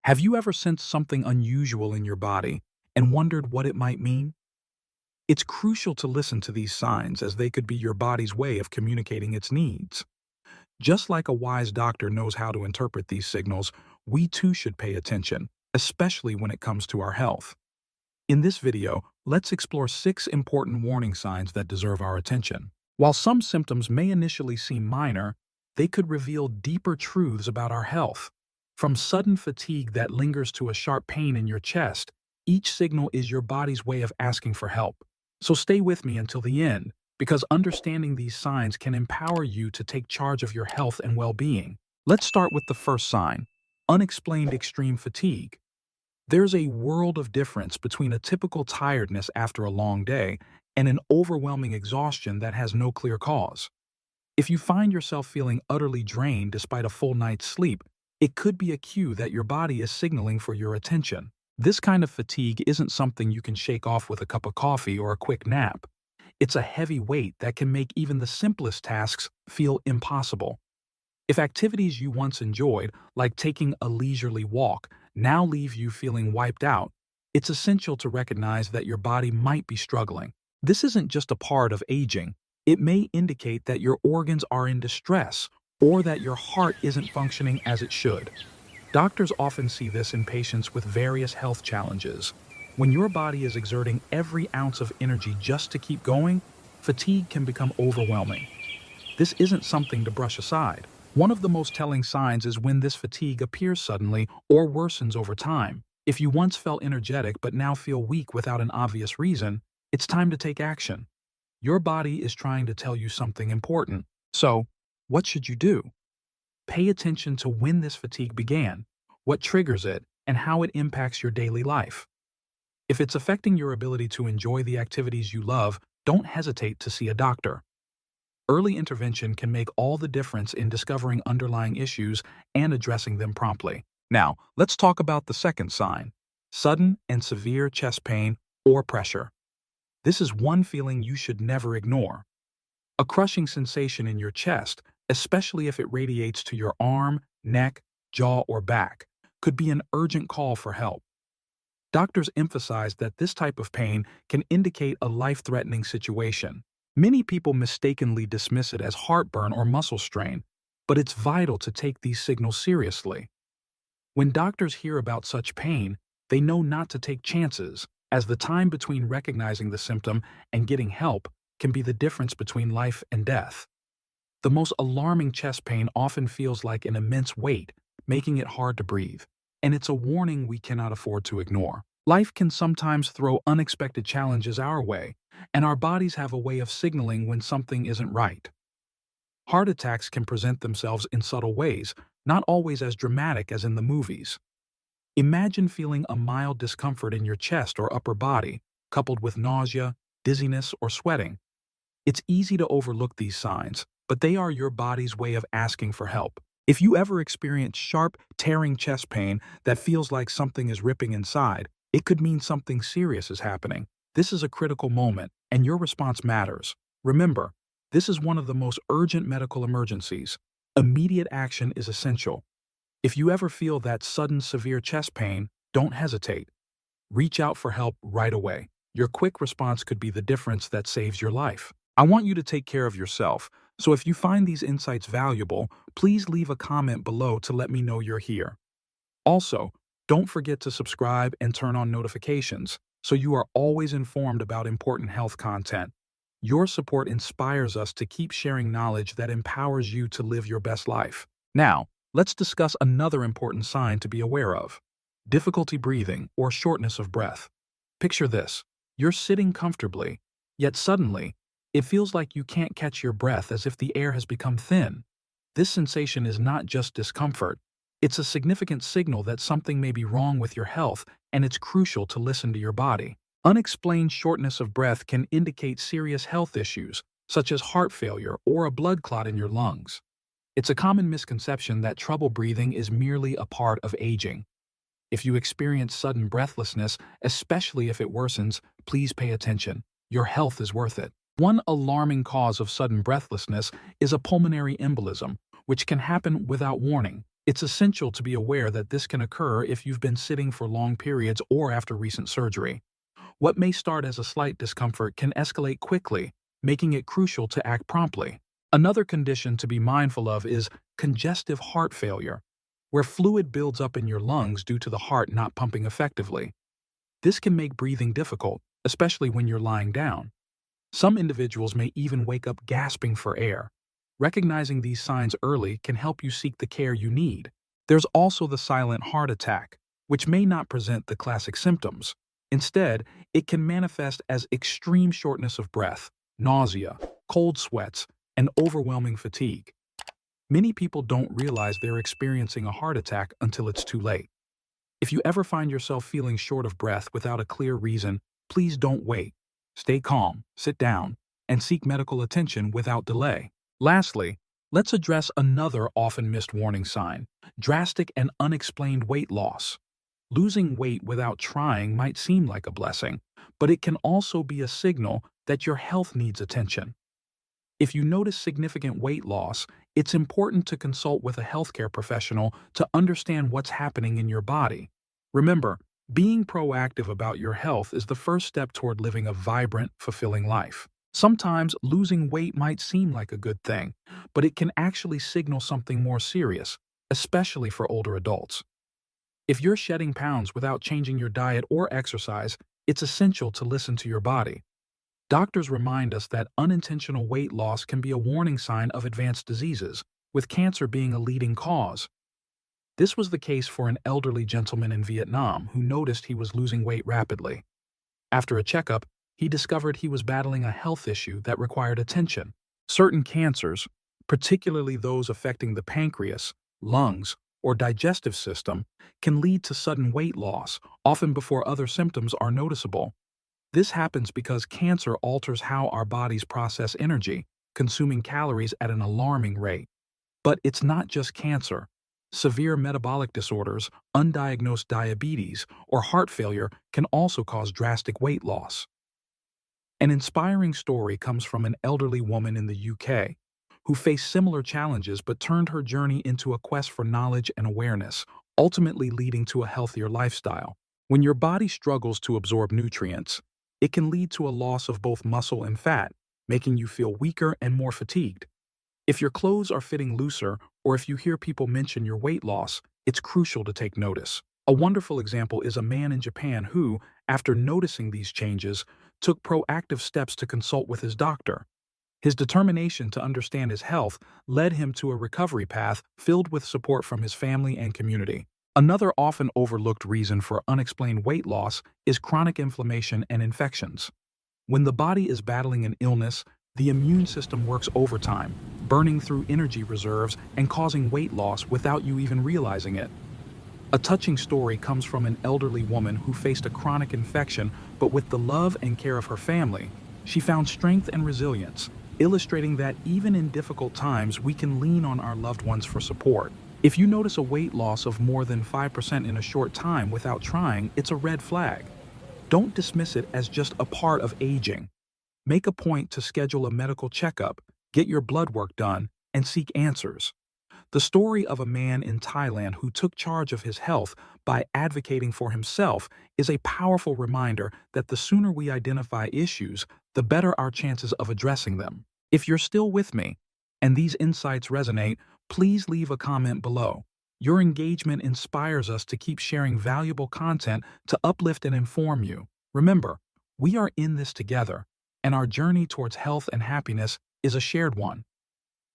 Have you ever sensed something unusual in your body and wondered what it might mean? It's crucial to listen to these signs as they could be your body's way of communicating its needs. Just like a wise doctor knows how to interpret these signals, we too should pay attention, especially when it comes to our health. In this video, let's explore 6 important warning signs that deserve our attention. While some symptoms may initially seem minor, they could reveal deeper truths about our health. From sudden fatigue that lingers to a sharp pain in your chest, each signal is your body's way of asking for help. So stay with me until the end, because understanding these signs can empower you to take charge of your health and well-being. Let's start with the first sign: unexplained extreme fatigue. There's a world of difference between a typical tiredness after a long day and an overwhelming exhaustion that has no clear cause. If you find yourself feeling utterly drained despite a full night's sleep, it could be a cue that your body is signaling for your attention. This kind of fatigue isn't something you can shake off with a cup of coffee or a quick nap. It's a heavy weight that can make even the simplest tasks feel impossible. If activities you once enjoyed, like taking a leisurely walk, now leave you feeling wiped out, it's essential to recognize that your body might be struggling. This isn't just a part of aging. It may indicate that your organs are in distress or that your heart isn't functioning as it should. Doctors often see this in patients with various health challenges. When your body is exerting every ounce of energy just to keep going, fatigue can become overwhelming. This isn't something to brush aside. One of the most telling signs is when this fatigue appears suddenly or worsens over time. If you once felt energetic but now feel weak without an obvious reason, it's time to take action. Your body is trying to tell you something important. So, what should you do? Pay attention to when this fatigue began, what triggers it, and how it impacts your daily life. If it's affecting your ability to enjoy the activities you love, don't hesitate to see a doctor. Early intervention can make all the difference in discovering underlying issues and addressing them promptly. Now, let's talk about the second sign: sudden and severe chest pain or pressure. This is one feeling you should never ignore. A crushing sensation in your chest, especially if it radiates to your arm, neck, jaw, or back, could be an urgent call for help. Doctors emphasize that this type of pain can indicate a life-threatening situation. Many people mistakenly dismiss it as heartburn or muscle strain, but it's vital to take these signals seriously. When doctors hear about such pain, they know not to take chances, as the time between recognizing the symptom and getting help can be the difference between life and death. The most alarming chest pain often feels like an immense weight, making it hard to breathe, and it's a warning we cannot afford to ignore. Life can sometimes throw unexpected challenges our way, and our bodies have a way of signaling when something isn't right. Heart attacks can present themselves in subtle ways, not always as dramatic as in the movies. Imagine feeling a mild discomfort in your chest or upper body, coupled with nausea, dizziness, or sweating. It's easy to overlook these signs, but they are your body's way of asking for help. If you ever experience sharp, tearing chest pain that feels like something is ripping inside, it could mean something serious is happening. This is a critical moment, and your response matters. Remember, this is one of the most urgent medical emergencies. Immediate action is essential. If you ever feel that sudden severe chest pain, don't hesitate. Reach out for help right away. Your quick response could be the difference that saves your life. I want you to take care of yourself, so if you find these insights valuable, please leave a comment below to let me know you're here. Also, don't forget to subscribe and turn on notifications so you are always informed about important health content. Your support inspires us to keep sharing knowledge that empowers you to live your best life. Now, let's discuss another important sign to be aware of: difficulty breathing or shortness of breath. Picture this: you're sitting comfortably, yet suddenly, it feels like you can't catch your breath, as if the air has become thin. This sensation is not just discomfort. It's a significant signal that something may be wrong with your health, and it's crucial to listen to your body. Unexplained shortness of breath can indicate serious health issues, such as heart failure or a blood clot in your lungs. It's a common misconception that trouble breathing is merely a part of aging. If you experience sudden breathlessness, especially if it worsens, please pay attention. Your health is worth it. One alarming cause of sudden breathlessness is a pulmonary embolism, which can happen without warning. It's essential to be aware that this can occur if you've been sitting for long periods or after recent surgery. What may start as a slight discomfort can escalate quickly, making it crucial to act promptly. Another condition to be mindful of is congestive heart failure, where fluid builds up in your lungs due to the heart not pumping effectively. This can make breathing difficult, especially when you're lying down. Some individuals may even wake up gasping for air. Recognizing these signs early can help you seek the care you need. There's also the silent heart attack, which may not present the classic symptoms. Instead, it can manifest as extreme shortness of breath, nausea, cold sweats, and overwhelming fatigue. Many people don't realize they're experiencing a heart attack until it's too late. If you ever find yourself feeling short of breath without a clear reason, please don't wait. Stay calm, sit down, and seek medical attention without delay. Lastly, let's address another often missed warning sign: drastic and unexplained weight loss. Losing weight without trying might seem like a blessing, but it can also be a signal that your health needs attention. If you notice significant weight loss, it's important to consult with a healthcare professional to understand what's happening in your body. Remember, being proactive about your health is the first step toward living a vibrant, fulfilling life. Sometimes losing weight might seem like a good thing, but it can actually signal something more serious, especially for older adults. If you're shedding pounds without changing your diet or exercise, it's essential to listen to your body. Doctors remind us that unintentional weight loss can be a warning sign of advanced diseases, with cancer being a leading cause. This was the case for an elderly gentleman in Vietnam who noticed he was losing weight rapidly. After a checkup, he discovered he was battling a health issue that required attention. Certain cancers, particularly those affecting the pancreas, lungs, or digestive system, can lead to sudden weight loss, often before other symptoms are noticeable. This happens because cancer alters how our bodies process energy, consuming calories at an alarming rate. But it's not just cancer. Severe metabolic disorders, undiagnosed diabetes, or heart failure can also cause drastic weight loss. An inspiring story comes from an elderly woman in the UK who faced similar challenges but turned her journey into a quest for knowledge and awareness, ultimately leading to a healthier lifestyle. When your body struggles to absorb nutrients, it can lead to a loss of both muscle and fat, making you feel weaker and more fatigued. If your clothes are fitting looser, or if you hear people mention your weight loss, it's crucial to take notice. A wonderful example is a man in Japan who, after noticing these changes, took proactive steps to consult with his doctor. His determination to understand his health led him to a recovery path filled with support from his family and community. Another often overlooked reason for unexplained weight loss is chronic inflammation and infections. When the body is battling an illness, the immune system works overtime, burning through energy reserves and causing weight loss without you even realizing it. A touching story comes from an elderly woman who faced a chronic infection, but with the love and care of her family, she found strength and resilience, illustrating that even in difficult times we can lean on our loved ones for support. If you notice a weight loss of more than 5% in a short time without trying, it's a red flag. Don't dismiss it as just a part of aging. Make a point to schedule a medical checkup, get your blood work done, and seek answers. The story of a man in Thailand who took charge of his health by advocating for himself is a powerful reminder that the sooner we identify issues, the better our chances of addressing them. If you're still with me, and these insights resonate, please leave a comment below. Your engagement inspires us to keep sharing valuable content to uplift and inform you. Remember, we are in this together, and our journey towards health and happiness is a shared one.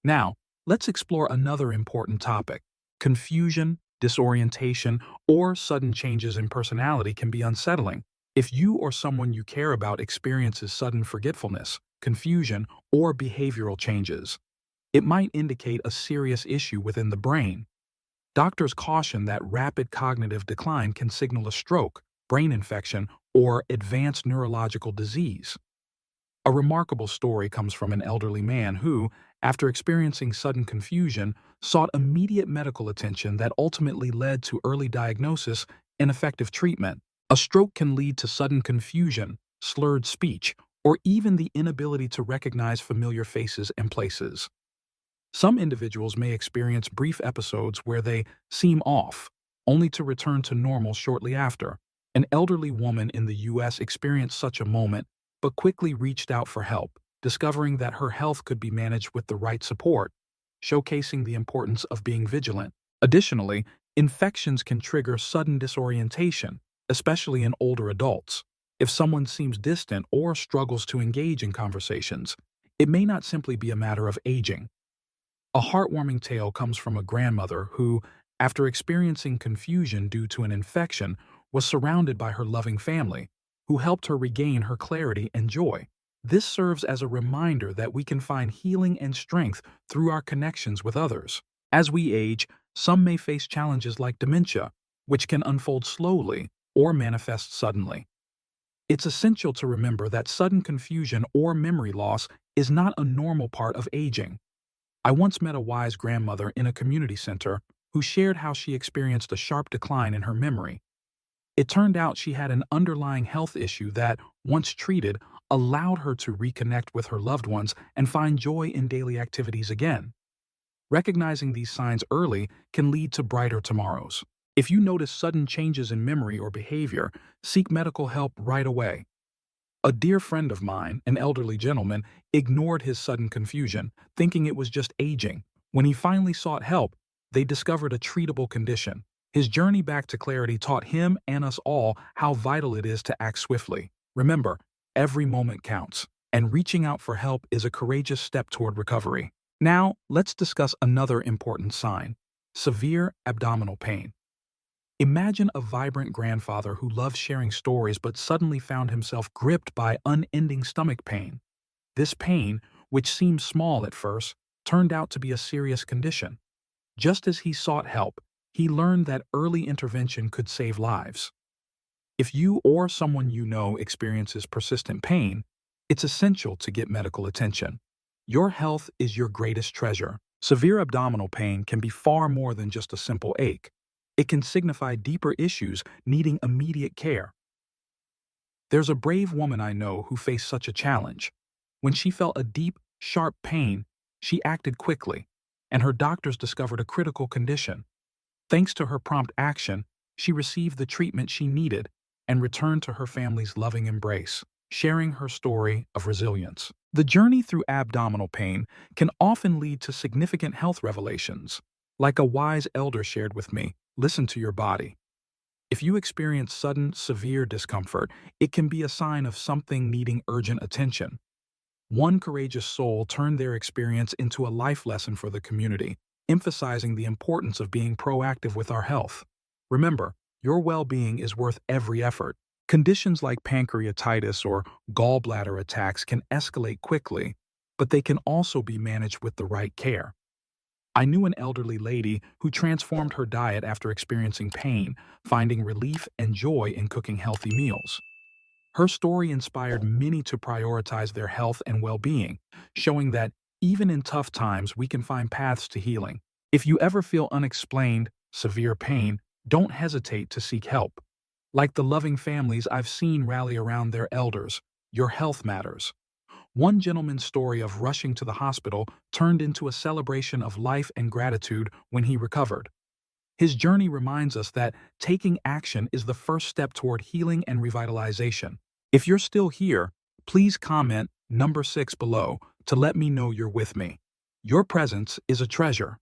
Now, let's explore another important topic. Confusion, disorientation, or sudden changes in personality can be unsettling. If you or someone you care about experiences sudden forgetfulness, confusion, or behavioral changes, it might indicate a serious issue within the brain. Doctors caution that rapid cognitive decline can signal a stroke, brain infection, or advanced neurological disease. A remarkable story comes from an elderly man who, after experiencing sudden confusion, sought immediate medical attention that ultimately led to early diagnosis and effective treatment. A stroke can lead to sudden confusion, slurred speech, or even the inability to recognize familiar faces and places. Some individuals may experience brief episodes where they seem off, only to return to normal shortly after. An elderly woman in the U.S. experienced such a moment, but quickly reached out for help, discovering that her health could be managed with the right support, showcasing the importance of being vigilant. Additionally, infections can trigger sudden disorientation, especially in older adults. If someone seems distant or struggles to engage in conversations, it may not simply be a matter of aging. A heartwarming tale comes from a grandmother who, after experiencing confusion due to an infection, was surrounded by her loving family, who helped her regain her clarity and joy. This serves as a reminder that we can find healing and strength through our connections with others. As we age, some may face challenges like dementia, which can unfold slowly or manifest suddenly. It's essential to remember that sudden confusion or memory loss is not a normal part of aging. I once met a wise grandmother in a community center who shared how she experienced a sharp decline in her memory. It turned out she had an underlying health issue that, once treated, allowed her to reconnect with her loved ones and find joy in daily activities again. Recognizing these signs early can lead to brighter tomorrows. If you notice sudden changes in memory or behavior, seek medical help right away. A dear friend of mine, an elderly gentleman, ignored his sudden confusion, thinking it was just aging. When he finally sought help, they discovered a treatable condition. His journey back to clarity taught him and us all how vital it is to act swiftly. Remember, every moment counts, and reaching out for help is a courageous step toward recovery. Now, let's discuss another important sign: severe abdominal pain. Imagine a vibrant grandfather who loved sharing stories but suddenly found himself gripped by unending stomach pain. This pain, which seemed small at first, turned out to be a serious condition. Just as he sought help, he learned that early intervention could save lives. If you or someone you know experiences persistent pain, it's essential to get medical attention. Your health is your greatest treasure. Severe abdominal pain can be far more than just a simple ache. It can signify deeper issues needing immediate care. There's a brave woman I know who faced such a challenge. When she felt a deep, sharp pain, she acted quickly, and her doctors discovered a critical condition. Thanks to her prompt action, she received the treatment she needed and returned to her family's loving embrace, sharing her story of resilience. The journey through abdominal pain can often lead to significant health revelations. Like a wise elder shared with me, listen to your body. If you experience sudden, severe discomfort, it can be a sign of something needing urgent attention. One courageous soul turned their experience into a life lesson for the community, emphasizing the importance of being proactive with our health. Remember, your well-being is worth every effort. Conditions like pancreatitis or gallbladder attacks can escalate quickly, but they can also be managed with the right care. I knew an elderly lady who transformed her diet after experiencing pain, finding relief and joy in cooking healthy meals. Her story inspired many to prioritize their health and well-being, showing that even in tough times we can find paths to healing. If you ever feel unexplained, severe pain, don't hesitate to seek help. Like the loving families I've seen rally around their elders, your health matters. One gentleman's story of rushing to the hospital turned into a celebration of life and gratitude when he recovered. His journey reminds us that taking action is the first step toward healing and revitalization. If you're still here, please comment number 6 below to let me know you're with me. Your presence is a treasure.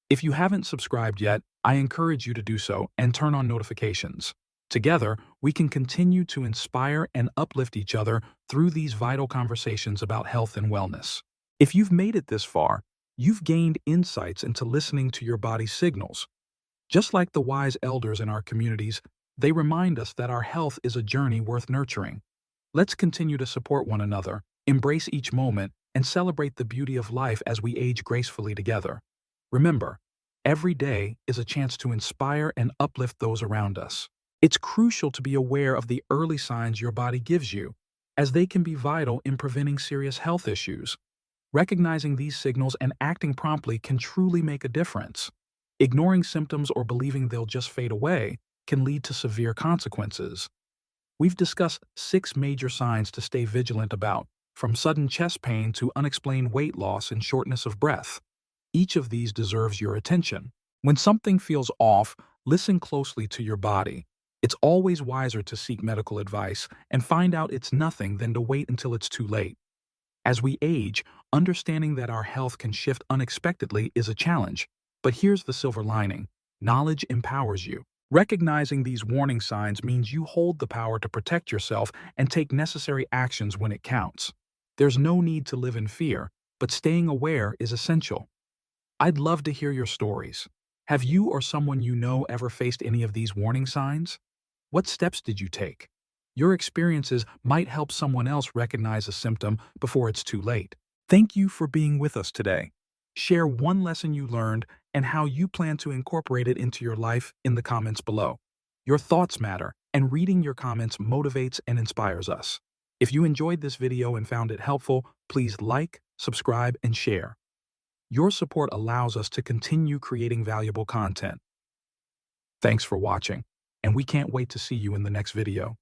If you haven't subscribed yet, I encourage you to do so and turn on notifications. Together, we can continue to inspire and uplift each other through these vital conversations about health and wellness. If you've made it this far, you've gained insights into listening to your body's signals. Just like the wise elders in our communities, they remind us that our health is a journey worth nurturing. Let's continue to support one another, embrace each moment, and celebrate the beauty of life as we age gracefully together. Remember, every day is a chance to inspire and uplift those around us. It's crucial to be aware of the early signs your body gives you, as they can be vital in preventing serious health issues. Recognizing these signals and acting promptly can truly make a difference. Ignoring symptoms or believing they'll just fade away can lead to severe consequences. We've discussed 6 major signs to stay vigilant about, from sudden chest pain to unexplained weight loss and shortness of breath. Each of these deserves your attention. When something feels off, listen closely to your body. It's always wiser to seek medical advice and find out it's nothing than to wait until it's too late. As we age, understanding that our health can shift unexpectedly is a challenge. But here's the silver lining. Knowledge empowers you. Recognizing these warning signs means you hold the power to protect yourself and take necessary actions when it counts. There's no need to live in fear, but staying aware is essential. I'd love to hear your stories. Have you or someone you know ever faced any of these warning signs? What steps did you take? Your experiences might help someone else recognize a symptom before it's too late. Thank you for being with us today. Share one lesson you learned and how you plan to incorporate it into your life in the comments below. Your thoughts matter, and reading your comments motivates and inspires us. If you enjoyed this video and found it helpful, please like, subscribe, and share. Your support allows us to continue creating valuable content. Thanks for watching, and we can't wait to see you in the next video.